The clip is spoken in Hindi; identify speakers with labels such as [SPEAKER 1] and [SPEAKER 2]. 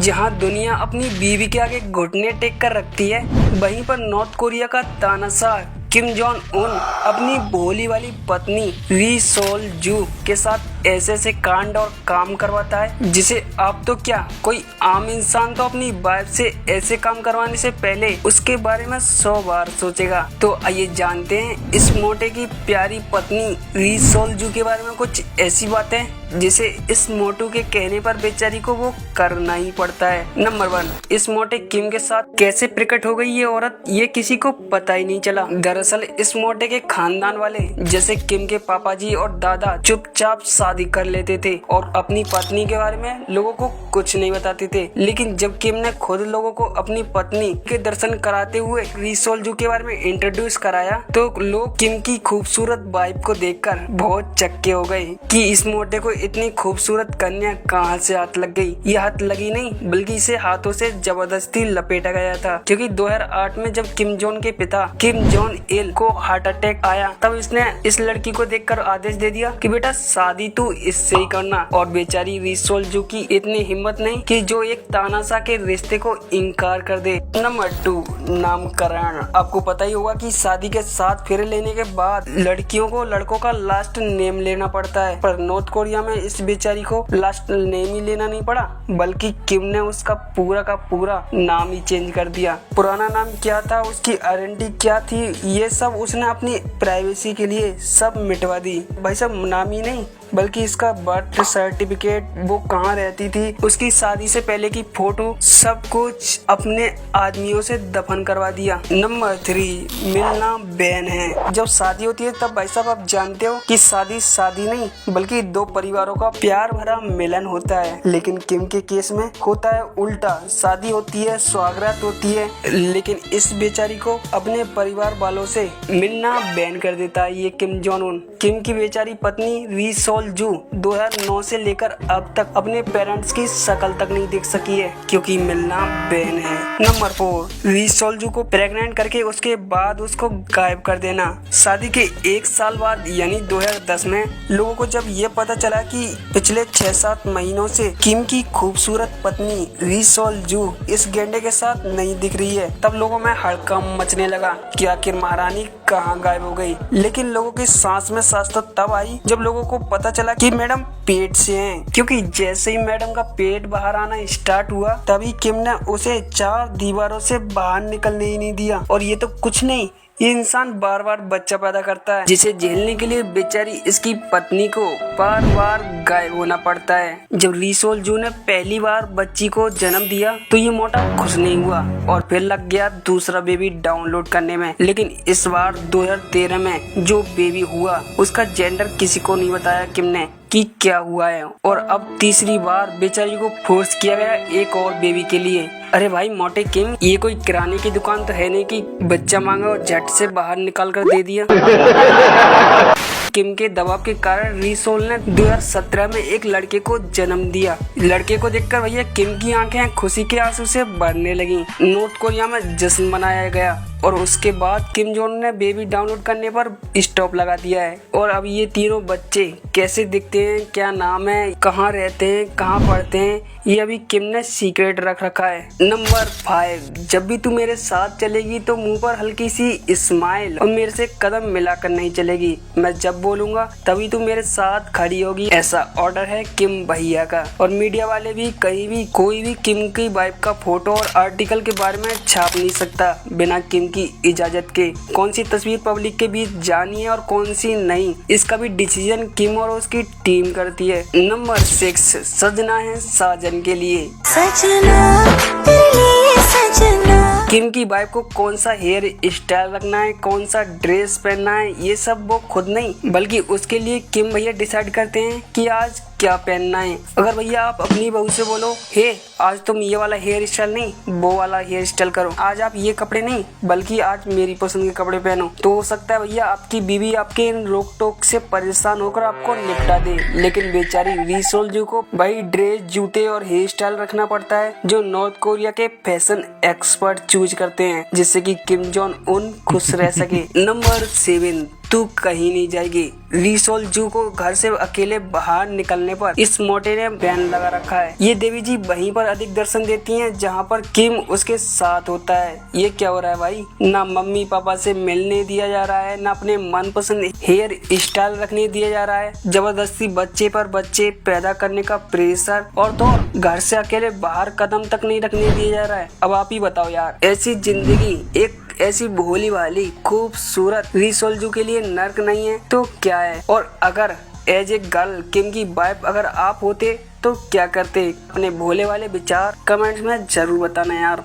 [SPEAKER 1] जहां दुनिया अपनी बीवी के आगे घुटने टेक कर रखती है, वहीं पर नॉर्थ कोरिया का तानाशाह किम जोंग उन अपनी भोली वाली पत्नी री सोल जू के साथ ऐसे कांड और काम करवाता है जिसे आप तो क्या कोई आम इंसान तो अपनी वाइफ से ऐसे काम करवाने से पहले उसके बारे में 100 बार सोचेगा। तो आइए जानते हैं इस मोटे की प्यारी पत्नी री सोल जू के बारे में कुछ ऐसी बातें जिसे इस मोटू के कहने पर बेचारी को वो करना ही पड़ता है। नंबर 1, इस मोटे किम के साथ कैसे प्रकट हो गई ये औरत, ये किसी को पता ही नहीं चला। दरअसल इस मोटे के खानदान वाले जैसे किम के पापा जी और दादा चुपचाप शादी कर लेते थे और अपनी पत्नी के बारे में लोगों को कुछ नहीं बताते थे। लेकिन जब किम ने खुद लोगों को अपनी पत्नी के दर्शन कराते हुए री सोल जू के बारे में इंट्रोड्यूस कराया तो लोग किम की खूबसूरत वाइफ को देखकर बहुत चक्के हो गए कि इस मोटे को इतनी खूबसूरत कन्या कहां से हाथ लग गई। ये हाथ लगी नहीं बल्कि इसे हाथों से जबरदस्ती लपेटा गया था, क्योंकि 2008 में जब किम जोंग के पिता किम जोंग इल को हार्ट अटैक आया तब इसने इस लड़की को देखकर आदेश दे दिया कि बेटा शादी तू इससे ही करना। और बेचारी री सोल जू की इतनी हिम्मत नहीं कि जो एक तानाशाह के रिश्ते को इनकार कर दे। नंबर 2, नामकरण। आपको पता ही होगा कि शादी के 7 फेरे लेने के बाद लड़कियों को लड़कों का लास्ट नेम लेना पड़ता है, पर नॉर्थ कोरिया में इस बेचारी को लास्ट नेम ही लेना नहीं पड़ा बल्कि किम ने उसका पूरा का पूरा नाम ही चेंज कर दिया। पुराना नाम क्या था, उसकी आइडेंटिटी क्या थी, ये सब उसने अपनी प्राइवेसी के लिए सब मिटवा दी। भाई साहब नाम ही नहीं बल्कि इसका बर्थ सर्टिफिकेट, वो कहाँ रहती थी, उसकी शादी से पहले की फोटो, सब कुछ अपने आदमियों से दफन करवा दिया। नंबर 3, मिलना बैन है। जब शादी होती है तब भाई साहब आप जानते हो कि शादी नहीं बल्कि 2 परिवारों का प्यार भरा मिलन होता है। लेकिन किम के केस में होता है उल्टा, शादी होती है, स्वागत होती है, लेकिन इस बेचारी को अपने परिवार वालों से मिलना बैन कर देता है ये किम जोंग उन। किम की बेचारी पत्नी री सोल जू 2009 से लेकर अब तक अपने पेरेंट्स की शक्ल तक नहीं देख सकी है क्योंकि मिलना बैन है। नंबर 4, री सोल जू को प्रेग्नेंट करके उसके बाद उसको गायब कर देना। शादी के 1 साल बाद यानी 2010 में लोगों को जब ये पता चला कि पिछले 6-7 महीनों से किम की खूबसूरत पत्नी री सोल जू इस गेंडे के साथ नहीं दिख रही है, तब लोगों में हड़कंप मचने लगा कि आखिर महारानी कहाँ गायब हो गई। लेकिन लोगों की सांस में सांस तो तब आई जब लोगों को पता चला कि मैडम पेट से हैं, क्योंकि जैसे ही मैडम का पेट बाहर आना स्टार्ट हुआ तभी किम ने उसे 4 दीवारों से बाहर निकलने ही नहीं दिया। और ये तो कुछ नहीं, ये इंसान बार बार बच्चा पैदा करता है जिसे झेलने के लिए बेचारी इसकी पत्नी को बार बार गायब होना पड़ता है। जब री सोल जू ने पहली बार बच्ची को जन्म दिया तो ये मोटा खुश नहीं हुआ और फिर लग गया दूसरा बेबी डाउनलोड करने में। लेकिन इस बार 2013 में जो बेबी हुआ उसका जेंडर किसी को नहीं बताया किम ने कि क्या हुआ है, और अब तीसरी बार बेचारी को फोर्स किया गया एक और बेबी के लिए। अरे भाई मोटे किम, ये कोई किराने की दुकान तो है नहीं कि बच्चा मांगा और झट से बाहर निकाल कर दे दिया। किम के दबाव के कारण री सोल ने 2017 में एक लड़के को जन्म दिया। लड़के को देखकर भैया किम की आंखें खुशी के आंसू से भरने लगी। नॉर्थ कोरिया में जश्न मनाया गया और उसके बाद किम जोंग ने बेबी डाउनलोड करने पर स्टॉप लगा दिया है। और अब ये तीनों बच्चे कैसे दिखते हैं, क्या नाम है, कहाँ रहते हैं, कहाँ पढ़ते हैं, ये अभी किम ने सीक्रेट रख रखा है। नंबर 5, जब भी तू मेरे साथ चलेगी तो मुंह पर हल्की सी स्माइल और मेरे से कदम मिलाकर नहीं चलेगी। मैं जब बोलूंगा तभी तू मेरे साथ खड़ी होगी, ऐसा ऑर्डर है किम भैया का। और मीडिया वाले भी कहीं भी कोई भी किम की वाइफ का फोटो और आर्टिकल के बारे में छाप नहीं सकता बिना किम की इजाजत के। कौन सी तस्वीर पब्लिक के बीच जानी है और कौन सी नहीं, इसका भी डिसीजन किम और उसकी टीम करती है। नंबर 6, सजना है साजन के लिए। सजना तेरे लिए सजना। किम की वाइफ को कौन सा हेयर स्टाइल रखना है, कौन सा ड्रेस पहनना है, ये सब वो खुद नहीं बल्कि उसके लिए किम भैया डिसाइड करते हैं कि आज क्या पहनना है। अगर भैया आप अपनी बहू से बोलो, हे आज तुम ये वाला हेयर स्टाइल नहीं वो वाला हेयर स्टाइल करो, आज आप ये कपड़े नहीं बल्कि आज मेरी पसंद के कपड़े पहनो, तो हो सकता है भैया आपकी बीवी आपके इन रोक टोक से परेशान होकर आपको निपटा दे। लेकिन बेचारी री सोल जू को भाई ड्रेस, जूते और हेयर स्टाइल रखना पड़ता है जो नॉर्थ कोरिया के फैशन एक्सपर्ट चूज करते हैं जिससे कि किम जोंग उन खुश रह सके। नंबर 7, तू कहीं नहीं जाएगी। रीसोल जू को घर से अकेले बाहर निकलने पर इस मोटे ने बैन लगा रखा है। ये देवी जी वहीं पर अधिक दर्शन देती हैं जहां पर किम उसके साथ होता है। ये क्या हो रहा है भाई, ना मम्मी पापा से मिलने दिया जा रहा है, ना अपने मनपसंद हेयर स्टाइल रखने दिया जा रहा है। जबरदस्ती बच्चे पर बच्चे पैदा करने का प्रेशर, और तो घर से अकेले बाहर कदम तक नहीं रखने दिया जा रहा है। अब आप ही बताओ यार, ऐसी जिंदगी एक ऐसी भोली भाली खूबसूरत रीसोल जू के लिए नर्क नहीं है तो क्या है। और अगर एज ए गर्ल किम की वाइफ अगर आप होते तो क्या करते। अपने भोले वाले विचार कमेंट्स में जरूर बताना यार।